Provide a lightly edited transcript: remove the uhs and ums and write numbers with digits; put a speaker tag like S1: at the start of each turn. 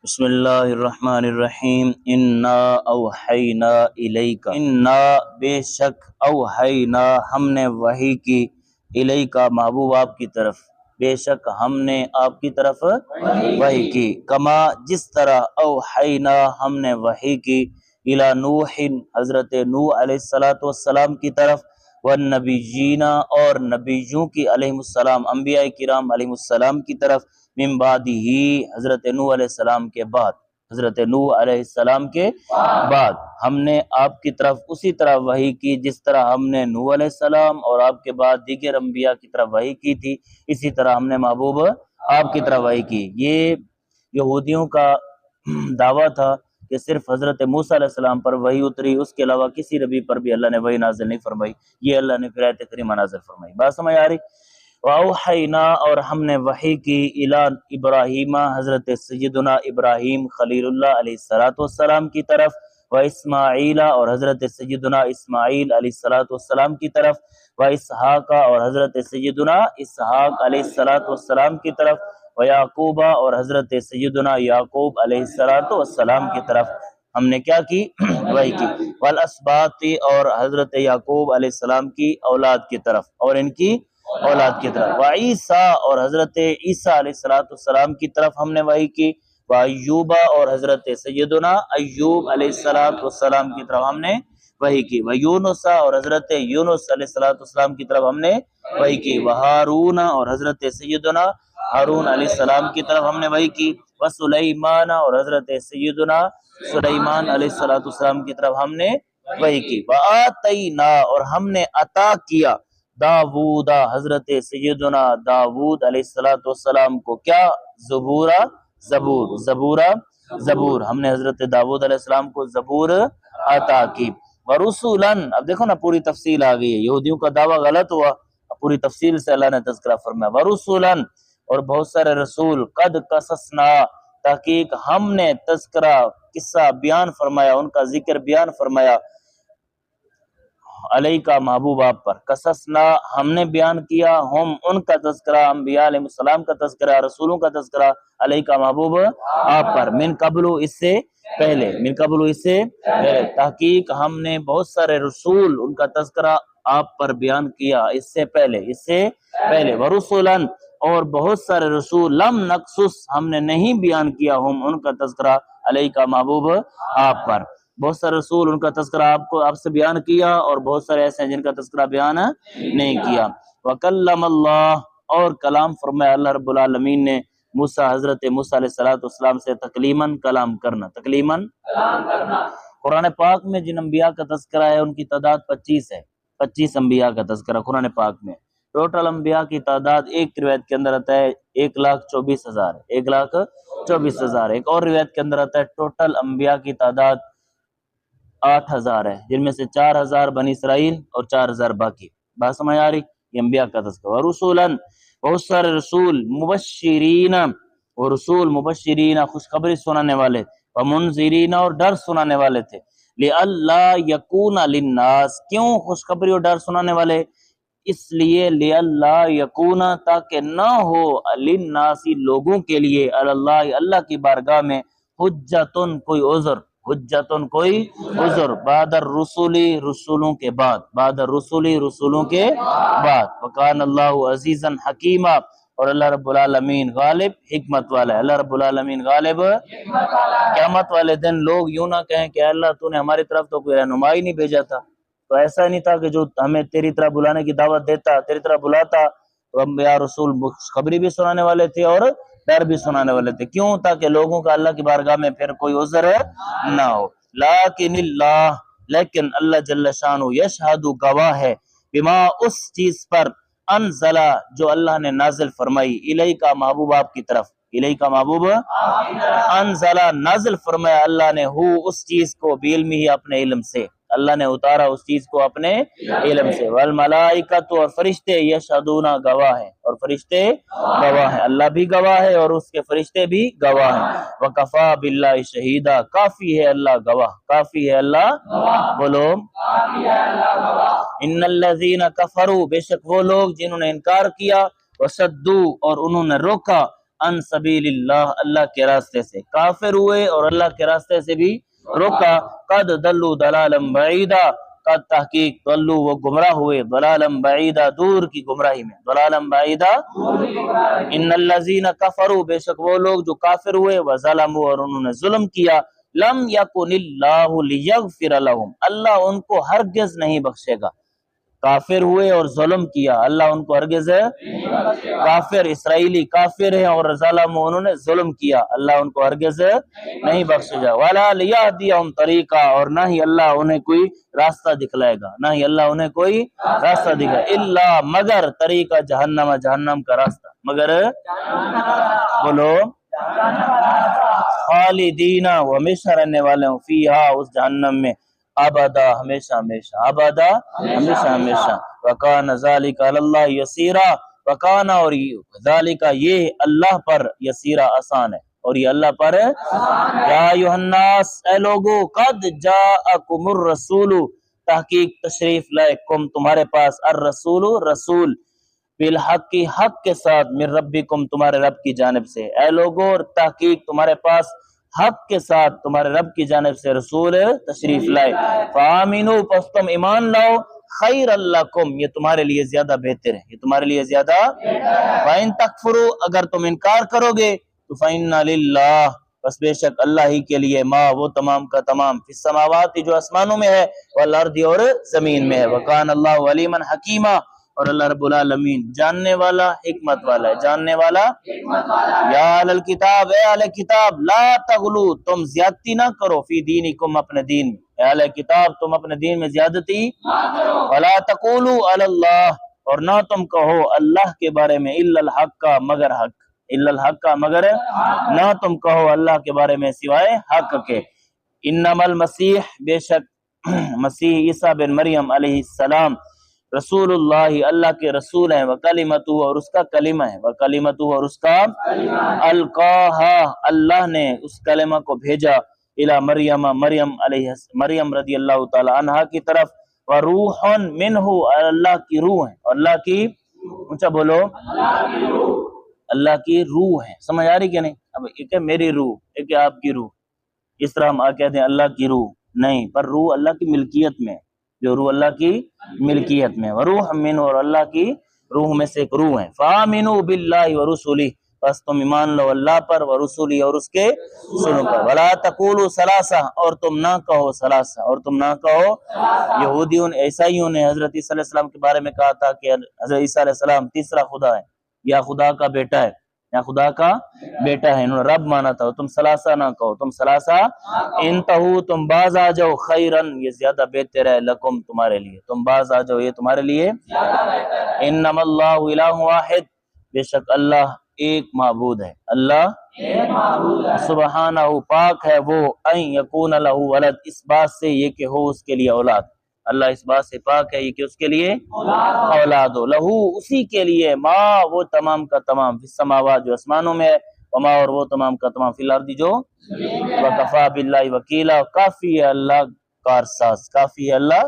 S1: بسم اللہ الرحمن الرحیم انا اوحینا الیک، انا بے شک، اوحینا ہم نے وحی کی، الیک محبوب آپ کی طرف، بے شک ہم نے آپ کی طرف وحی کی، کما جس طرح، اوحینا ہم نے وحی کی، الی نوح حضرت نوح علیہ السلام کی طرف، والنبیین اور نبیوں کی علیہ السلام، انبیاء کرام علیہ السلام کی طرف، من بعدہ حضرت نوح علیہ السلام کے بعد، حضرت نوح علیہ السلام کے بعد ہم نے آپ کی طرف اسی طرح وحی کی جس طرح ہم نے نوح علیہ السلام اور آپ کے بعد دیگر انبیاء کی طرف وحی کی تھی، اسی طرح ہم نے محبوب آپ کی طرف وحی کی۔ یہ یہودیوں کا دعویٰ تھا کہ صرف حضرت موسیٰ علیہ السلام پر وحی اتری، اس کے علاوہ کسی نبی پر بھی اللہ نے وحی نازل نہیں فرمائی۔ یہ اللہ نے پھر آیت کریمہ نازل فرمائی۔ بات سمجھ آ رہی؟ وَأَوْحَيْنَا اور ہم نے وحی کی، اِلَىٰ ابراہیم حضرت سیدنا ابراہیم خلیل اللہ علیہ السلام کی طرف، وَإِسْمَاعِيلَ اور حضرت سیدنا اسماعیل علیہ السلام کی طرف، وَإِسْحَاقَ اور حضرت سیدنا اسحاق علیہ السلام کی طرف، وَيَعْقُوبَ اور حضرت سیدنا یعقوب علیہ السلام کی طرف ہم نے کیا کی؟ وحی کی، والاسباط اور حضرت یعقوب علیہ السلام کی اولاد کی طرف اور ان کی اولاد کی طرف، وعیسیٰ اور حضرت عیسیٰ علیہ السلام کی طرف ہم نے وحی کی، وایوب اور حضرت سیدنا ایوب علیہ السلام کی طرف ہم نے وحی کی، ویونس اور حضرت یونس علیہ السلام کی طرف ہم نے وحی کی، وہارون اور حضرت سیدنا ہارون علیہ السلام کی طرف ہم نے وحی کی، وسلیمان اور حضرت سیدنا سلیمان علیہ السلام کی طرف ہم نے وحی کی، وآتینا اور ہم نے عطا کیا داود حضرت سیدنا داود علیہ السلام کو کیا؟ زبور ہم نے حضرت داود علیہ السلام کو زبور عطا کی، ورسولاً اب دیکھو نا پوری تفصیل آ گئی ہے، یہودیوں کا دعویٰ غلط ہوا، پوری تفصیل سے اللہ نے تذکرہ فرمایا، ورسولاً اور بہت سارے رسول، قد قصصنا تحقیق ہم نے تذکرہ قصہ بیان فرمایا، ان کا ذکر بیان فرمایا، علیہ کا محبوب آپ پر، قصصنا ہم نے بیان کیا، ہم ان کا تذکرہ، انبیاء علیہ السلام کا تذکرہ، رسولوں کا تذکرہ، علیہ کا محبوب آپ پر، من قبل اس سے پہلے، من قبل اس سے پہلے، تحقیق ہم نے بہت سارے رسول ان کا تذکرہ آپ پر بیان کیا اس سے پہلے، ورسولاً اور بہت سارے رسول، لم نقصص ہم نے نہیں بیان کیا، ہم ان کا تذکرہ، علیہ کا محبوب آپ پر، بہت سارے رسول ان کا تذکرہ آپ سے بیان کیا، اور بہت سارے ایسے ہیں جن کا تذکرہ بیان نہیں کیا، وکلم اللہ اور کلام فرمایا اللہ رب العالمین نے موسیٰ حضرت موسیٰ علیہ السلام سے تکلیماً کلام کرنا، تکلیماً قرآن پاک میں جن انبیاء کا تذکرہ ہے ان کی تعداد 25 ہے، 25 انبیاء کا تذکرہ قرآن پاک میں، ٹوٹل انبیاء کی تعداد ایک روایت کے اندر آتا ہے 1,24,000، 1,24,000، ایک اور روایت کے اندر آتا ہے ٹوٹل انبیاء کی تعداد 8,000 ہے، جن میں سے 4,000 بنی اسرائیل اور 4,000 باقی۔ بات سمجھ آ رہی؟ یہ انبیاء کا تذکرہ، ورسولاً بہت سارے رسول، مبشرین اور رسول مبشرین خوشخبری سنانے والے، ومنذرین اور ڈر سنانے والے تھے، لئلا یکون للناس کیوں خوشخبری اور ڈر سنانے والے؟ اس لیے لئلا یکون تاکہ نہ ہو للناس لوگوں کے لیے، اللہ اللہ کی بارگاہ میں، حجتن کوئی عذر، حجتن کوئی عذر، بعد الرسول رسولوں کے بعد، بعد الرسول رسولوں کے بعد، وکان اللہ عزیزا حکیما اور اللہ رب العالمین غالب حکمت والا ہے، اللہ رب العالمین غالب قیامت والے دن لوگ یوں نہ کہیں کہ اللہ تو نے ہماری طرف تو کوئی رہنمائی نہیں بھیجا تھا، تو ایسا نہیں تھا کہ جو ہمیں تیری طرح بلانے کی دعوت دیتا، تیری طرح بلاتا، تو ہم یا رسول خبری بھی سنانے والے تھے اور ڈر بھی سنانے والے تھے، کیوں؟ تاکہ لوگوں کا اللہ کی بارگاہ میں پھر کوئی عذر نہ ہو، لیکن اللہ جل شانہ یشہد گواہ ہے، بما اس چیز پر، انزلہ جو اللہ نے نازل فرمائی، الیہ کا محبوب آپ کی طرف، الیہ کا محبوب انزلہ نازل فرمایا اللہ نے، ہو اس چیز کو، بعلم ہی اپنے علم سے، اللہ نے اتارا اس چیز کو اپنے علم سے، والملائکۃ اور فرشتے، یشہدون گواہ ہیں، اور فرشتے گواہ ہیں، اللہ بھی گواہ ہے اور اس کے فرشتے بھی گواہ ہیں، وکفا باللہ شہیدا کافی ہے اللہ گواہ، کافی ہے اللہ، بولو ان الذین کفروا بے شک وہ لوگ جنہوں نے انکار کیا، وصدوا اور انہوں نے روکا، ان سبیل اللہ اللہ کے راستے سے، کافر ہوئے اور اللہ کے راستے سے بھی روکا۔ قد دلوا ضلالا بعیدا، قد تحقیق دلوا وہ گمراہ ہوئے، ضلالا بعیدا دور کی گمراہی میں، ضلالا بعیدا ان الذین کفروا بے شک وہ لوگ جو کافر ہوئے، وظلموا اور انہوں نے ظلم کیا، لم یکن اللہ لیغفر لهم اللہ ان کو ہرگز نہیں بخشے گا۔ کافر ہوئے اور ظلم کیا، اللہ ان کو ہرگز کافر اسرائیلی کافر ہیں اور ظالم انہوں نے ظلم کیا، اللہ ان کو ہرگز نہیں بخشے گا۔ ولا لیہدیہم طریقہ اور نہ ہی اللہ انہیں کوئی راستہ دکھلائے گا، نہ ہی اللہ انہیں کوئی راستہ دکھلائے گا، الا مگر طریقہ جہنم جہنم کا راستہ، مگر بولو خالدین وہ ہمیشہ رہنے والے ہوں، فیہا اس جہنم میں، ابدا ہمیشہ ہمیشہ، ابدا ہمیشہ ہمیشہ۔ وکان ذالک علی اللہ یسیرا، وکانا اور ذالک یہ اللہ پر یسیرا آسان ہے، اور یہ اللہ پر یا ایھا الناس اے لوگو، قد جاءکم الرسول تحقیق تشریف لائے کم تمہارے پاس، الرسول رسول، بالحق کی حق کے ساتھ، من ربکم تمہارے رب کی جانب سے، اے لوگو تحقیق تمہارے پاس حق کے ساتھ تمہارے رب کی جانب سے رسول تشریف لائے، فآمنوا پس تم ایمان لاؤ، خیر لکم یہ تمہارے لیے زیادہ بہتر ہے، یہ تمہارے لیے زیادہ وَإِن تکفروا اگر تم انکار کرو گے تو فإن للہ بس بے شک اللہ ہی کے لیے، ما وہ تمام کا تمام، فی السماوات جو آسمانوں میں ہے، والارض اور زمین میں ہے، وکان اللہ علیما حکیما اور اللہ رب العالمین جاننے والا حکمت والا ہے، جاننے والا یا اہل الکتاب اے اہل کتاب، لا تغلو تم زیادتی نہ کرو، فی دینکم اپنے دین میں، اے اہل کتاب تم اپنے دین میں زیادتی ولا تقولوا علی اللہ اور نہ تم کہو اللہ کے بارے میں، الا الحق کا مگر حق، الا الحق کا مگر نہ تم کہو اللہ کے بارے میں سوائے حق کے، انما المسیح بے شک مسیح عیسیٰ بن مریم علیہ السلام، رسول اللہ اللہ کے رسول ہیں، وکلمتہ اور اس کا کلمہ ہے، وکلمتہ اور اس کا القاہا اللہ نے اس کلمہ کو بھیجا، الی مریم مریم رضی اللہ تعالی عنہا کی طرف، وروح منہ اللہ کی روح ہے، اور اللہ کی اونچا بولو اللہ کی روح ہے، سمجھ آ رہی کہ نہیں؟ اب ایک ہے میری روح، ایک ہے آپ کی روح، اس طرح ہم کہتے ہیں اللہ کی روح نہیں، پر روح اللہ کی ملکیت میں، جو روح اللہ کی ملکیت میں، وروح منہ اور اللہ کی روح میں سے ایک روح ہے، فآمنوا باللہ ورسلہ بس تم ایمان لو اللہ پر، ورسلہ اور اس کے رسولوں پر، ولا تقولوا ثلاثہ اور تم نہ کہو ثلاثہ اور تم نہ کہو، یہودیوں عیسائیوں نے حضرت عیسیٰ علیہ السلام کے بارے میں کہا تھا کہ حضرت عیسیٰ علیہ السلام تیسرا خدا ہے، یا خدا کا بیٹا ہے، یا خدا کا بیٹا ہے، انہوں نے رب مانا تھا، تم ثلاثہ نہ کہو، تم ثلاثہ انتہو تم باز آ جاؤ، خیرن یہ زیادہ بہتر ہے، لکم تمہارے لیے، تم باز آ جاؤ یہ تمہارے لیے، انما اللہ الہ واحد بے شک اللہ ایک معبود ہے، اللہ سبحانہ پاک ہے وہ، ان یکون لہ ولد اس بات سے یہ کہ ہو اس کے لیے اولاد، اللہ اس بات سے پاک ہے یہ کہ اس کے لیے اولاد ہو، لہو اسی کے لیے، ما وہ تمام کا تمام، فی السماوات جو آسمانوں میں ہے، وما اور وہ تمام کا تمام، فی الارض جو، وکفا باللہ وکیلا کافی ہے اللہ کارساز، کافی ہے اللہ